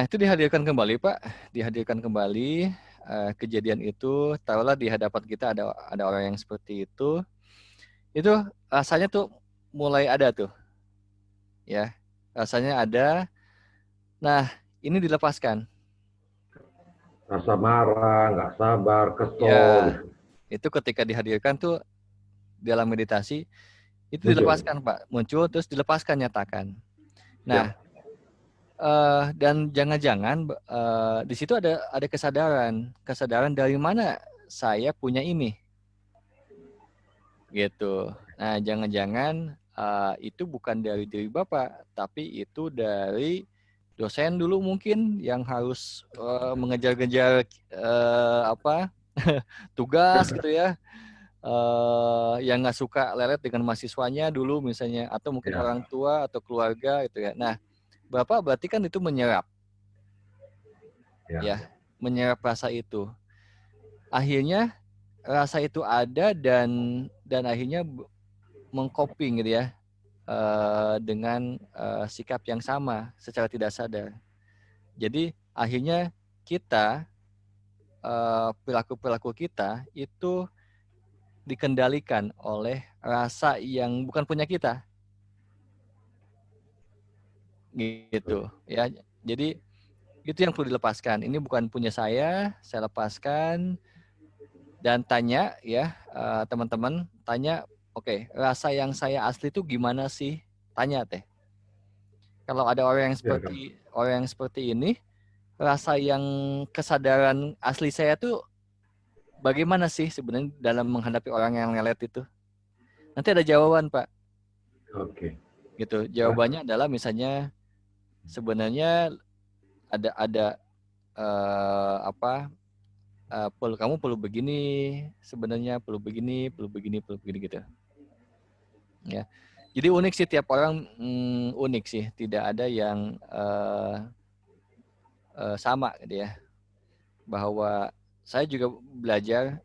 itu dihadirkan kembali, Pak. Dihadirkan kembali kejadian itu. Taruhlah di hadapan kita ada orang yang seperti itu. Itu rasanya tuh mulai ada tuh, ya. Rasanya ada. Nah, ini dilepaskan. Rasa marah, nggak sabar, kesel Ya, gitu. itu ketika dihadirkan tuh dalam meditasi itu Muncul. dilepaskan, Pak. Muncul terus dilepaskan, nyatakan. Nah, Siap. dan jangan-jangan di situ ada kesadaran dari mana saya punya ini, gitu. Nah, jangan-jangan itu bukan dari diri Bapak, tapi itu dari dosen dulu mungkin yang harus mengejar-ngejar apa tugas gitu ya, yang nggak suka lelet dengan mahasiswanya dulu misalnya, atau mungkin Ya, orang tua atau keluarga gitu ya. Nah, Bapak berarti kan itu menyerap, ya, ya, menyerap rasa itu. Akhirnya rasa itu ada dan akhirnya mengcoping gitu ya, dengan sikap yang sama secara tidak sadar. Jadi akhirnya kita perilaku-perilaku kita itu dikendalikan oleh rasa yang bukan punya kita, gitu ya. Jadi itu yang perlu dilepaskan. Ini bukan punya saya lepaskan dan tanya ya, teman-teman, tanya, oke, rasa yang saya asli itu gimana sih? Tanya teh. Kalau ada ya kan. orang yang seperti ini, rasa yang kesadaran asli saya tuh bagaimana sih sebenarnya dalam menghadapi orang yang lelet itu? Nanti ada jawaban, Pak. Oke. Gitu. Wah, Jawabannya adalah misalnya sebenarnya ada apa? Kamu perlu begini, sebenarnya perlu begini gitu. Ya. Jadi unik sih, tiap orang unik sih, tidak ada yang sama gitu ya. Bahwa saya juga belajar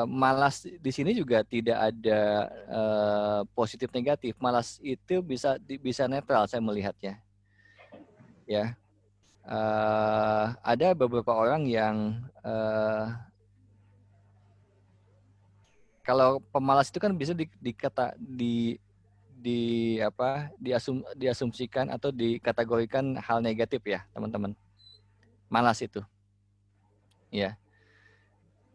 malas di sini juga tidak ada positif negatif. Malas itu bisa netral saya melihatnya. Ya, ada beberapa orang yang kalau pemalas itu kan bisa dikata di apa diasumsikan atau dikategorikan hal negatif ya, teman-teman. Malas itu, ya.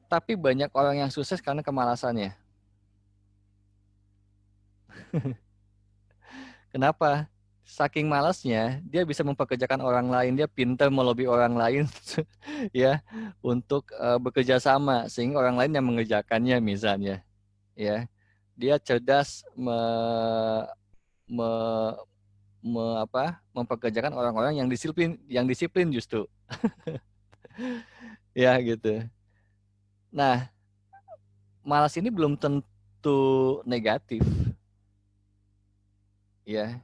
Tapi banyak orang yang sukses karena kemalasannya. Kenapa? Saking malasnya, dia bisa mempekerjakan orang lain, dia pintar melobi orang lain ya untuk bekerja sama sehingga orang lain yang mengerjakannya misalnya, ya. Dia cerdas me, mempekerjakan orang-orang yang disiplin justru. Ya gitu. Nah, malas ini belum tentu negatif, ya.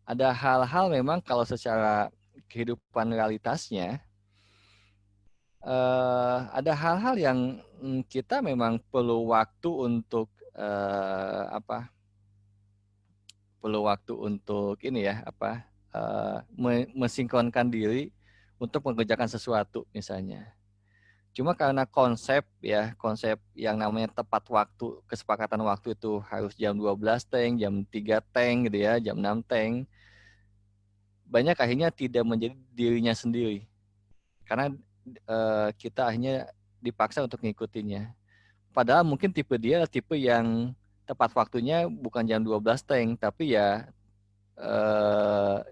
Ada hal-hal memang kalau secara kehidupan realitasnya, ada hal-hal yang kita memang perlu waktu untuk apa? Perlu waktu untuk ini ya, mensinkronkan diri untuk mengerjakan sesuatu misalnya. Cuma karena konsep yang namanya tepat waktu, kesepakatan waktu itu harus jam 12 teng, jam 3 teng gitu ya, jam 6 teng. Banyak akhirnya tidak menjadi dirinya sendiri. Karena kita akhirnya dipaksa untuk ngikutinnya. Padahal mungkin tipe dia tipe yang tepat waktunya bukan jam 12 teng, tapi ya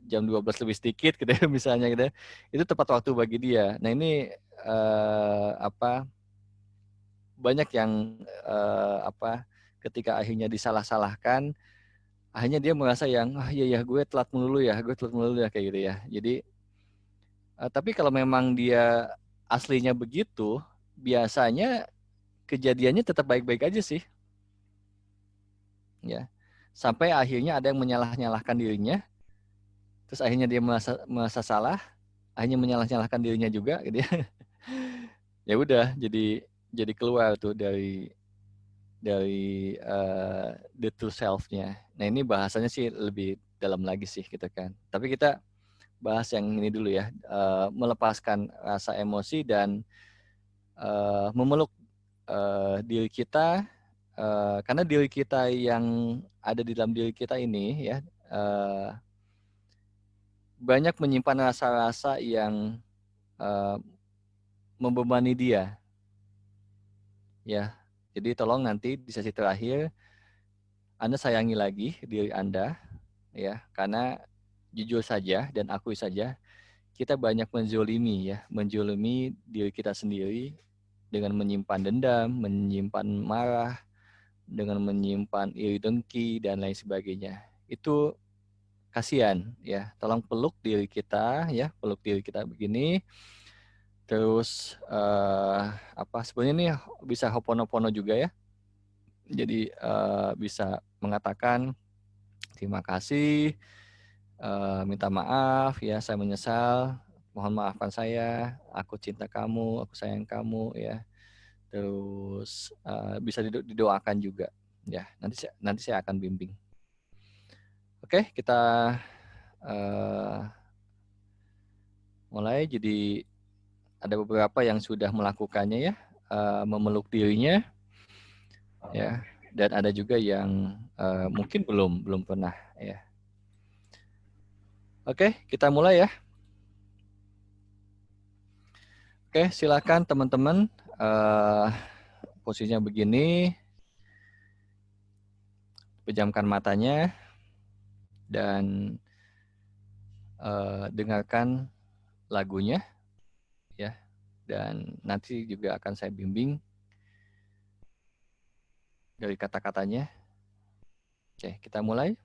jam 12 lebih sedikit gitu ya, misalnya gitu ya. Itu tepat waktu bagi dia. Nah ini banyak yang ketika akhirnya disalah-salahkan, akhirnya dia merasa yang iya ya gue telat melulu ya kayak gitu ya. Jadi tapi kalau memang dia aslinya begitu, biasanya kejadiannya tetap baik-baik aja sih, ya. Sampai akhirnya ada yang menyalah-nyalahkan dirinya, terus akhirnya dia merasa salah, akhirnya menyalah-nyalahkan dirinya juga gitu ya. Ya udah, jadi keluar tuh dari the true self-nya. Nah ini bahasanya sih lebih dalam lagi sih gitu kan. Tapi kita bahas yang ini dulu ya, melepaskan rasa emosi dan memeluk diri kita, karena diri kita yang ada di dalam diri kita ini ya banyak menyimpan rasa-rasa yang membebani dia, ya. Jadi tolong nanti di sesi terakhir Anda sayangi lagi diri Anda, ya, karena jujur saja dan akui saja kita banyak menjolimi diri kita sendiri dengan menyimpan dendam, menyimpan marah, dengan menyimpan iri dengki dan lain sebagainya. Itu kasihan ya. Tolong peluk diri kita ya, peluk diri kita begini. Terus sebenarnya ini bisa hoponopono juga ya. Jadi bisa mengatakan terima kasih, minta maaf ya, saya menyesal, mohon maafkan saya, aku cinta kamu, aku sayang kamu ya. Terus bisa didoakan juga ya. Nanti saya akan bimbing. Oke, kita mulai. Jadi ada beberapa yang sudah melakukannya ya, memeluk dirinya ya, dan ada juga yang mungkin belum pernah ya. Oke, kita mulai ya. Oke, silakan teman-teman, posisinya begini, pejamkan matanya dan dengarkan lagunya ya, dan nanti juga akan saya bimbing dari kata-katanya. Oke, kita mulai.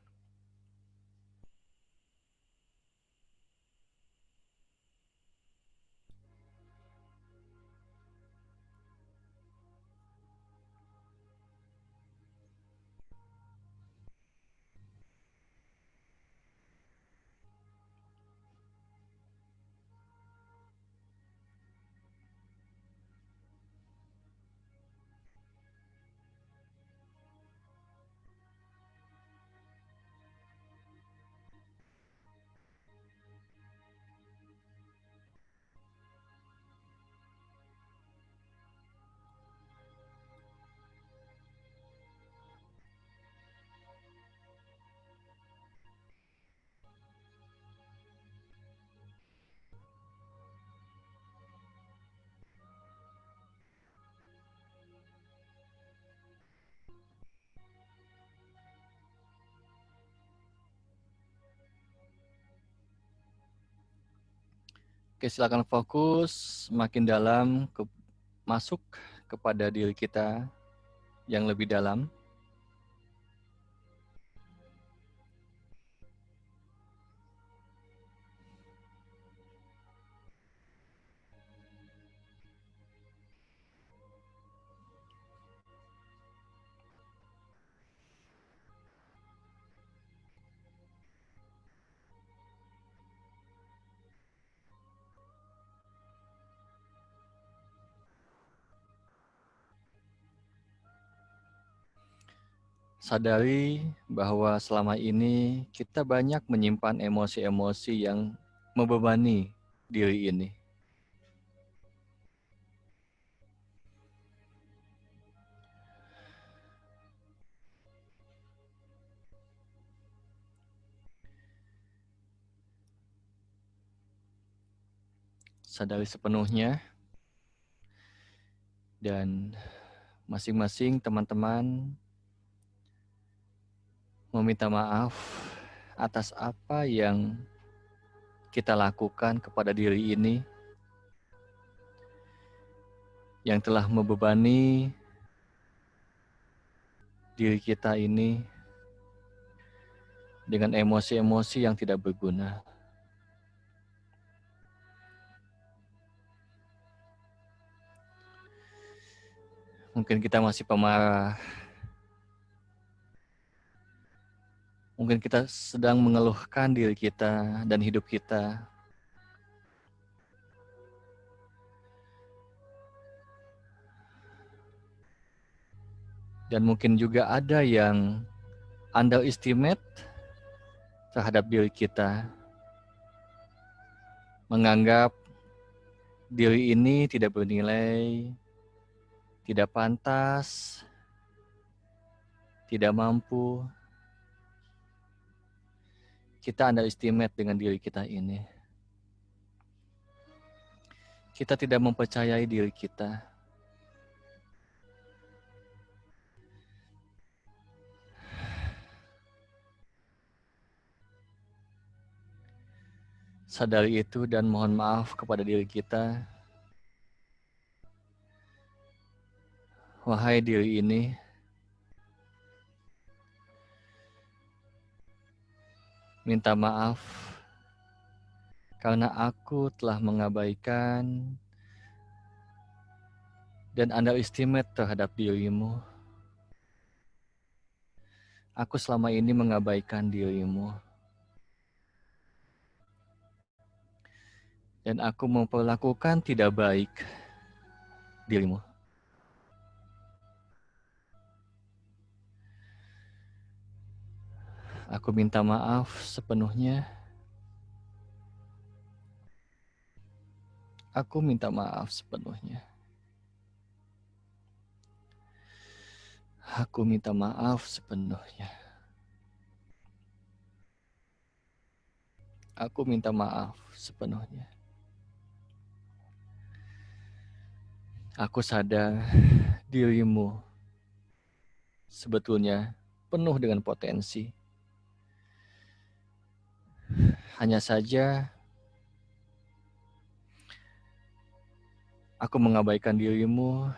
Oke, silakan fokus makin dalam masuk kepada diri kita yang lebih dalam. Sadari bahwa selama ini kita banyak menyimpan emosi-emosi yang membebani diri ini. Sadari sepenuhnya, dan masing-masing teman-teman meminta maaf atas apa yang kita lakukan kepada diri ini yang telah membebani diri kita ini dengan emosi-emosi yang tidak berguna. Mungkin kita masih pemarah. Mungkin kita sedang mengeluhkan diri kita dan hidup kita. Dan mungkin juga ada yang underestimate terhadap diri kita. menganggap diri ini tidak bernilai, tidak pantas, tidak mampu. Kita underestimate dengan diri kita ini. Kita tidak mempercayai diri kita. Sadari itu dan mohon maaf kepada diri kita. Wahai diri ini, minta maaf karena aku telah mengabaikan dan underestimate terhadap dirimu. Aku selama ini mengabaikan dirimu. Dan aku memperlakukan tidak baik dirimu. Aku minta maaf sepenuhnya. Aku minta maaf sepenuhnya. Aku minta maaf sepenuhnya. Aku minta maaf sepenuhnya. Aku sadar dirimu sebetulnya penuh dengan potensi. Hanya saja aku mengabaikan dirimu.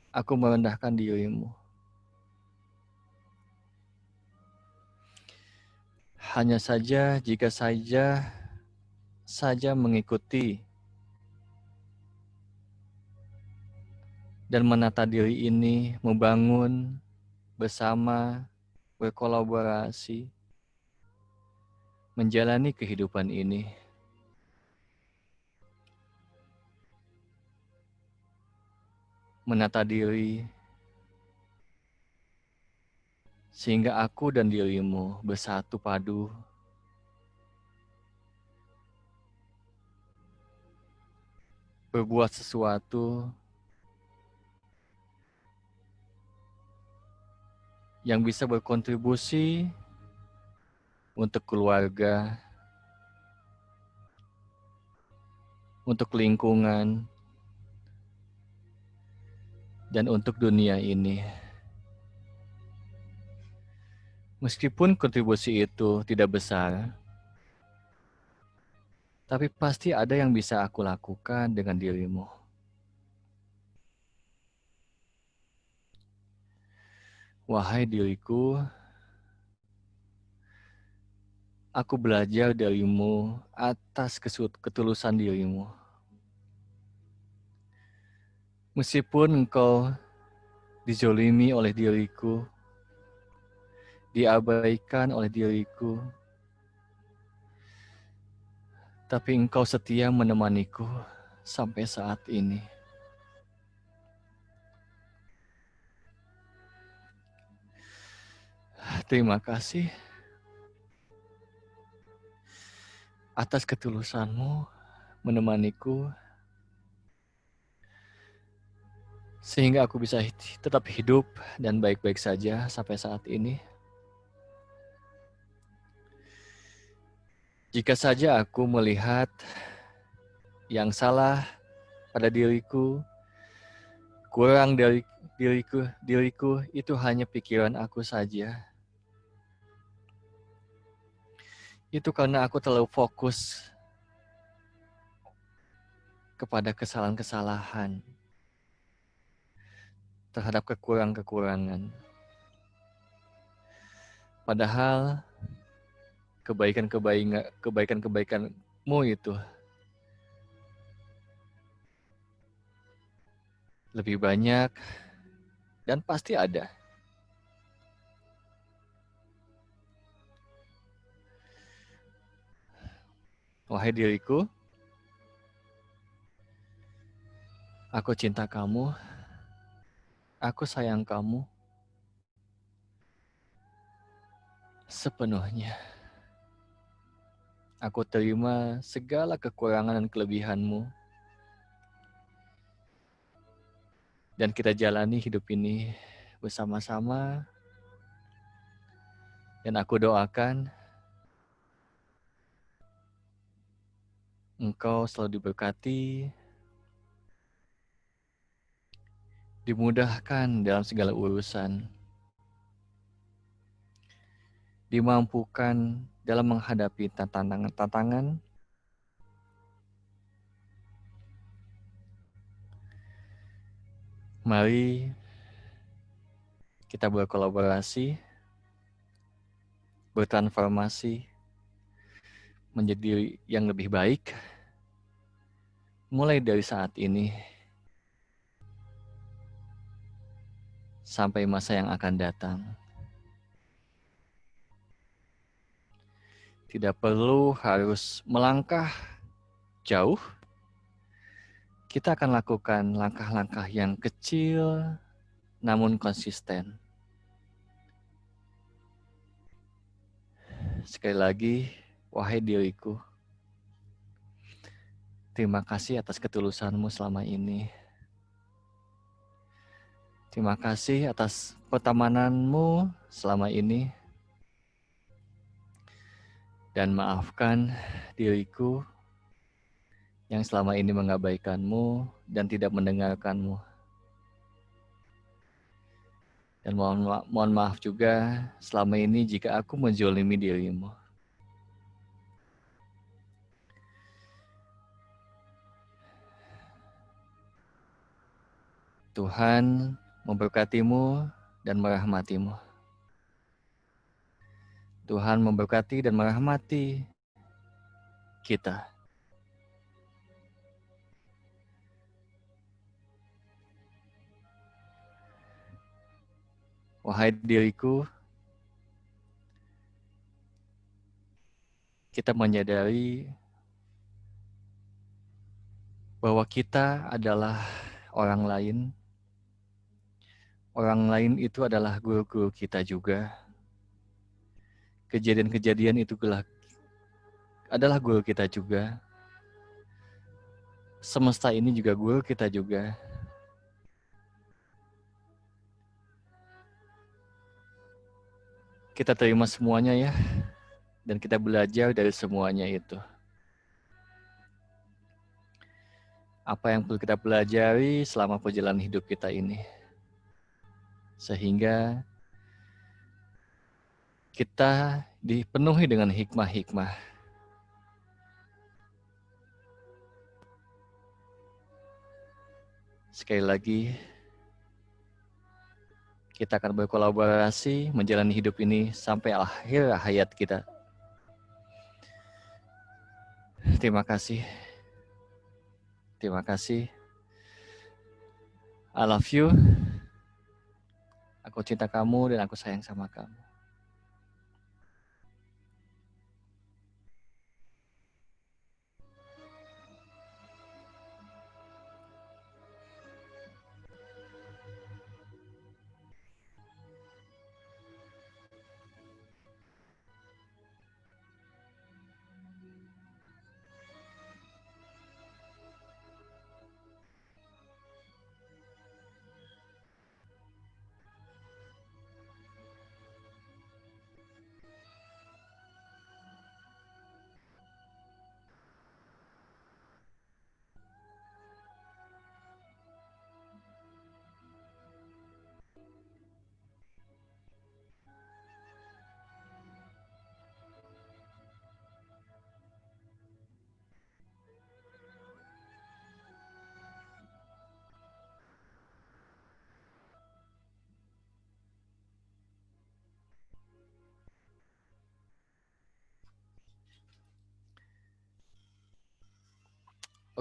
Aku merendahkan dirimu. Hanya saja jika saja mengikuti dan menata diri ini, membangun bersama, berkolaborasi, menjalani kehidupan ini. Menata diri, sehingga aku dan dirimu bersatu padu. Berbuat sesuatu yang bisa berkontribusi untuk keluarga, untuk lingkungan, dan untuk dunia ini. Meskipun kontribusi itu tidak besar, tapi pasti ada yang bisa aku lakukan dengan dirimu. Wahai diriku, aku belajar darimu atas ketulusan dirimu. Meskipun engkau dizolimi oleh diriku, diabaikan oleh diriku, tapi engkau setia menemaniku sampai saat ini. Terima kasih atas ketulusanmu menemaniku, sehingga aku bisa tetap hidup dan baik-baik saja sampai saat ini. Jika saja aku melihat yang salah pada diriku, kurang dari diriku itu hanya pikiran aku saja. Itu karena aku terlalu fokus kepada kesalahan-kesalahan, terhadap kekurangan-kekurangan. Padahal kebaikan-kebaikanmu itu lebih banyak dan pasti ada. Wahai diriku, aku cinta kamu, aku sayang kamu sepenuhnya. Aku terima segala kekurangan dan kelebihanmu. Dan kita jalani hidup ini bersama-sama. Dan aku doakan engkau selalu diberkati, dimudahkan dalam segala urusan, dimampukan dalam menghadapi tantangan-tantangan. Mari kita berkolaborasi, bertransformasi menjadi yang lebih baik mulai dari saat ini sampai masa yang akan datang. Tidak perlu harus melangkah jauh. Kita akan lakukan langkah-langkah yang kecil namun konsisten. Sekali lagi, wahai diriku, terima kasih atas ketulusanmu selama ini. Terima kasih atas pertemananmu selama ini. Dan maafkan diriku yang selama ini mengabaikanmu dan tidak mendengarkanmu. Dan mohon maaf juga selama ini jika aku menzolimi dirimu. Tuhan memberkatimu dan merahmatimu. Tuhan memberkati dan merahmati kita. Wahai diriku, kita menyadari bahwa kita adalah orang lain. Orang lain itu adalah guru-guru kita juga. Kejadian-kejadian itu adalah guru kita juga. Semesta ini juga guru kita juga. Kita terima semuanya ya. Dan kita belajar dari semuanya itu. Apa yang perlu kita pelajari selama perjalanan hidup kita ini. Sehingga kita dipenuhi dengan hikmah-hikmah. Sekali lagi, kita akan berkolaborasi menjalani hidup ini sampai akhir hayat kita. Terima kasih. Terima kasih. I love you. Aku cinta kamu dan aku sayang sama kamu.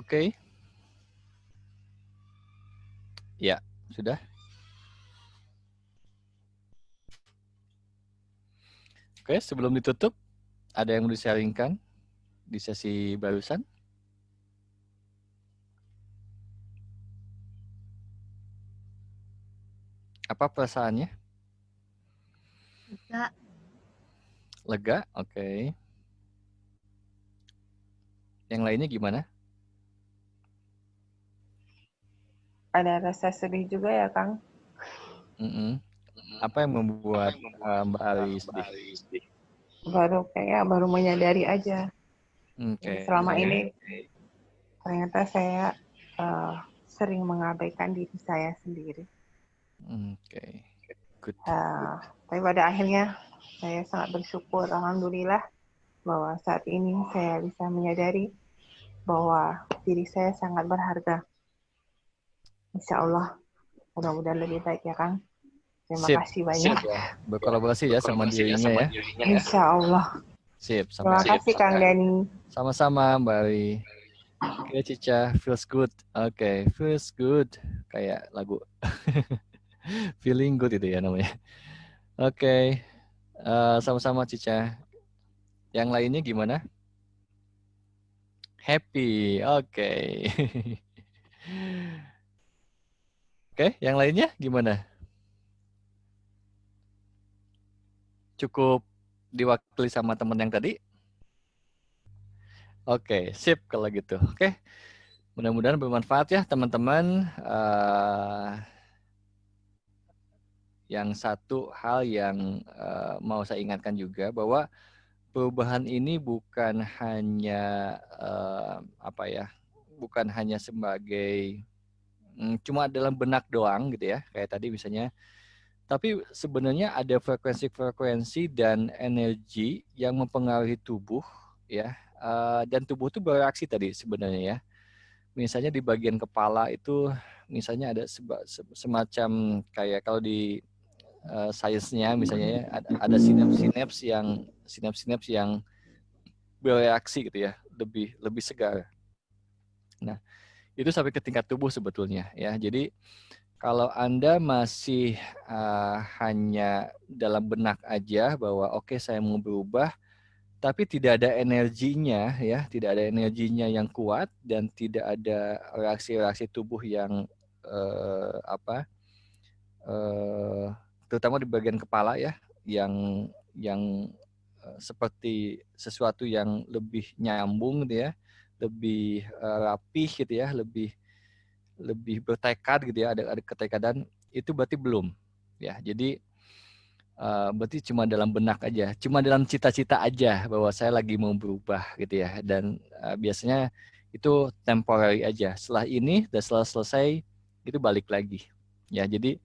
Oke. Ya, sudah. Oke, sebelum ditutup, ada yang mau di-sharingkan di sesi barusan? Apa perasaannya? Lega. Lega? Oke. Yang lainnya gimana? Ada rasa sedih juga ya, Kang. Apa yang membuat Mbak Ali sedih? Baru menyadari aja. Jadi selama ini ternyata saya sering mengabaikan diri saya sendiri. Good. Tapi pada akhirnya saya sangat bersyukur, alhamdulillah, bahwa saat ini saya bisa menyadari bahwa diri saya sangat berharga. Insya Allah, mudah-mudahan lebih baik ya, Kang. Terima kasih banyak. Ya. Berkolaborasi ya sama dirinya ya. Insya Allah. Terima kasih Kang Dani. Sama-sama Mbak Ali. Oke, Cica, feels good. Oke, feels good. Kayak lagu Feeling Good itu ya namanya. Oke, sama-sama Cica. Yang lainnya gimana? Happy, oke. Oke, yang lainnya gimana? Cukup diwakili sama teman yang tadi? Oke, sip kalau gitu. Oke, mudah-mudahan bermanfaat ya teman-teman. Yang satu hal yang mau saya ingatkan juga bahwa perubahan ini bukan hanya bukan hanya sebagai cuma dalam benak doang gitu ya, kayak tadi misalnya. Tapi sebenarnya ada frekuensi-frekuensi dan energi yang mempengaruhi tubuh ya, dan tubuh itu bereaksi tadi sebenarnya ya. Misalnya di bagian kepala itu misalnya ada semacam kayak kalau di sainsnya misalnya ya, ada sinaps yang bereaksi gitu ya, lebih segar. Nah, itu sampai ke tingkat tubuh sebetulnya ya. Jadi kalau Anda masih hanya dalam benak aja bahwa oke, saya mau berubah, tapi tidak ada energinya ya, tidak ada energinya yang kuat dan tidak ada reaksi-reaksi tubuh yang terutama di bagian kepala ya, yang seperti sesuatu yang lebih nyambung gitu ya, lebih rapih gitu ya, lebih bertekad gitu ya, ada ketekadan, itu berarti belum ya. Jadi berarti cuma dalam benak aja, cuma dalam cita-cita aja bahwa saya lagi mau berubah gitu ya, dan biasanya itu temporary aja. Setelah ini dan setelah selesai itu balik lagi ya. Jadi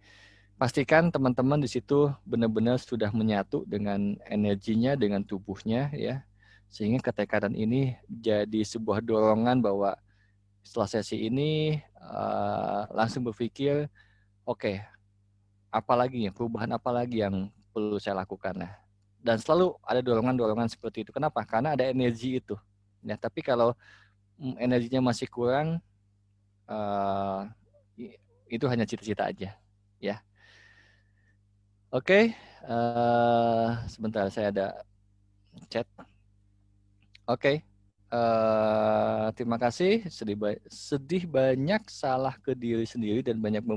pastikan teman-teman di situ benar-benar sudah menyatu dengan energinya, dengan tubuhnya ya, sehingga ketekadan ini jadi sebuah dorongan bahwa setelah sesi ini langsung berpikir, oke, apalagi ya, perubahan apa lagi yang perlu saya lakukan. Nah, dan selalu ada dorongan-dorongan seperti itu. Kenapa? Karena ada energi itu. Ya, tapi kalau energinya masih kurang, itu hanya cita-cita aja. Ya. Oke, sebentar saya ada chat. Oke. Terima kasih. Sedih banyak salah ke diri sendiri dan banyak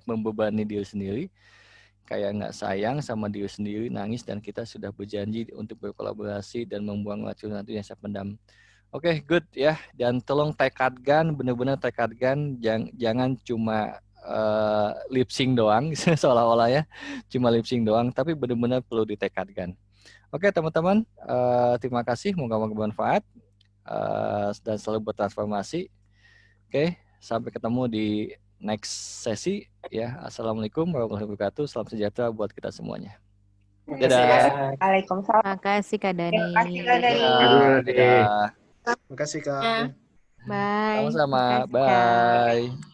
membebani diri sendiri, kayak nggak sayang sama diri sendiri, nangis, dan kita sudah berjanji untuk berkolaborasi dan membuang racun-racun yang saya pendam. Oke, good ya. Dan tolong tekadkan, benar-benar tekadkan, jangan cuma lip sync doang seolah-olah ya, cuma lip sync doang, tapi benar-benar perlu ditekadkan. Oke teman-teman, terima kasih, moga-moga bermanfaat dan selalu bertransformasi. Oke, sampai ketemu di next sesi ya. Assalamualaikum warahmatullahi wabarakatuh. Salam sejahtera buat kita semuanya. Dadah. Waalaikumsalam. Terima kasih Kak Dani. Terima kasih Kak Dani. Dadah. Terima kasih Kak. Bye. Sama-sama. Terima kasih, Kak. Bye.